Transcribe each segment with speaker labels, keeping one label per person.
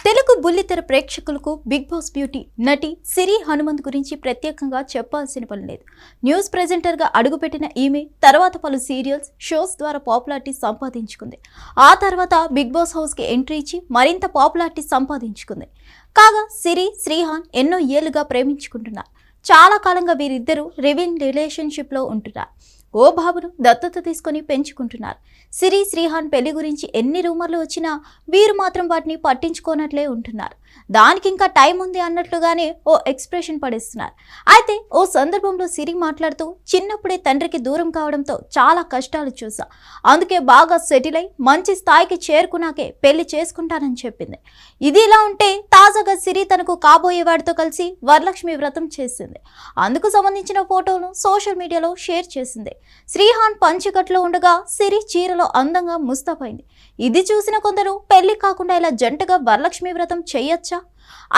Speaker 1: తెలుగు బుల్లితెర ప్రేక్షకులకు big boss beauty నటి సిరి హనుమంత్ గురించి ప్రత్యేకంగా చెప్పాల్సిన పని లేదు. న్యూస్ ప్రెజెంటర్గా అడుగుపెట్టిన ఈమె తర్వాత పలు సీరియల్స్, షోస్ ద్వారా పాపులారిటీ సంపాదించుకుంది. ఆ తర్వాత బిగ్ బాస్ హౌస్కి ఎంట్రీ ఇచ్చి మరింత పాపులారిటీ సంపాదించుకుంది. కాగా సిరి, శ్రీహాన్ ఎన్నో ఏళ్లుగా ప్రేమించుకుంటున్నారు. చాలా కాలంగా వీరిద్దరూ లివింగ్ రిలేషన్షిప్లో ఉంటున్నారు. ఓ బాబును దత్తత తీసుకొని పెంచుకుంటున్నారు. సిరి, శ్రీహాన్ పెళ్లి గురించి ఎన్ని రూమర్లు వచ్చినా వీరు మాత్రం వాటిని పట్టించుకోనట్లే ఉంటున్నారు. దానికి ఇంకా టైం ఉంది అన్నట్లుగానే ఓ ఎక్స్ప్రెషన్ పడేస్తున్నారు. అయితే ఓ సందర్భంలో సిరి మాట్లాడుతూ, చిన్నప్పుడే తండ్రికి దూరం కావడంతో చాలా కష్టాలు చూసా, అందుకే బాగా సెటిల్ అయి మంచి స్థాయికి చేరుకున్నాకే పెళ్లి చేసుకుంటానని చెప్పింది. ఇది ఇలా ఉంటే తాజాగా సిరి తనకు కాబోయే వాడితో కలిసి వరలక్ష్మి వ్రతం చేసింది. అందుకు సంబంధించిన ఫోటోను సోషల్ మీడియాలో షేర్ చేసింది. శ్రీహాన్ పంచకట్లో ఉండగా సిరి చీరలో అందంగా ముస్తాబైంది. ఇది చూసిన కొందరు పెళ్లి కాకుండా ఇలా జంటగా వరలక్ష్మి వ్రతం చేయొచ్చా,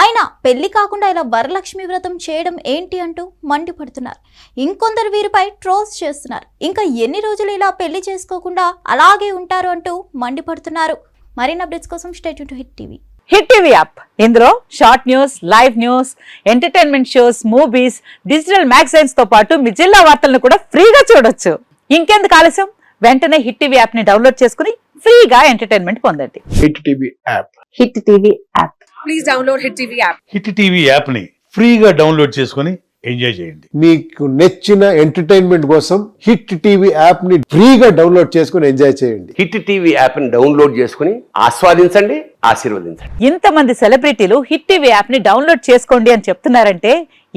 Speaker 1: అయినా పెళ్లి కాకుండా ఇలా వరలక్ష్మి వ్రతం చేయడం ఏంటి అంటూ మండిపడుతున్నారు. ఇంకొందరు వీరిపై ట్రోల్స్ చేస్తున్నారు. ఇంకా ఎన్ని రోజులు ఇలా పెళ్లి చేసుకోకుండా అలాగే ఉంటారు అంటూ మండిపడుతున్నారు. మరిన్ని అప్డేట్స్ కోసం stay tune to hit TV.
Speaker 2: Hit TV app ఇందులో short news, live news, entertainment shows, movies, digital magazines తో పాటు మీ జిల్లా వార్తలను కూడా ఫ్రీగా చూడొచ్చు. ఇంకెందుకు ఆలస్యం, వెంటనే హిట్ టీవీ యాప్ ని డౌన్లోడ్ చేసుకుని ఫ్రీగా ఎంటర్టైన్మెంట్ పొందండి.
Speaker 3: Hit TV app.
Speaker 2: Hit TV app.
Speaker 4: Please download hit TV app.
Speaker 5: Hit TV app ని ఫ్రీగా డౌన్లోడ్ చేసుకుని ఎంజాయ్ చేయండి.
Speaker 3: మీకు నచ్చిన ఎంటర్టైన్మెంట్ కోసం హిట్ టీవీ యాప్ ని ఫ్రీగా డౌన్లోడ్ చేసుకుని ఎంజాయ్ చేయండి.
Speaker 6: హిట్ టీవీ యాప్ ని డౌన్లోడ్ చేసుకుని ఆస్వాదించండి, ఆశీర్వదించండి.
Speaker 2: ఇంతమంది సెలబ్రిటీలు హిట్ టీవీ యాప్ ని డౌన్లోడ్ చేసుకోండి అని చెప్తున్నారంటే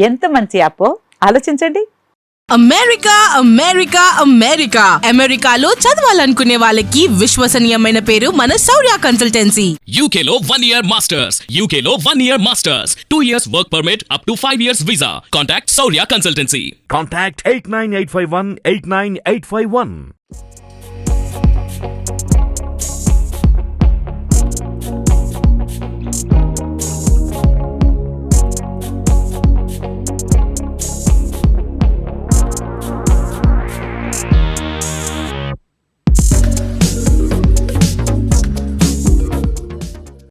Speaker 2: ఎంత మంచి యాప్ ఆలోచించండి.
Speaker 7: అమెరికా అమెరికా అమెరికా అమెరికాలో చదవాలనుకునే వాళ్ళకి విశ్వసనీయమైన పేరు మన శౌర్య కన్సల్టెన్సీ.
Speaker 8: UK లో 1 year masters. UK లో 1 year masters. 2 years work permit up to 5 years visa. Contact Saurya Consultancy.
Speaker 9: Contact 89851 89851.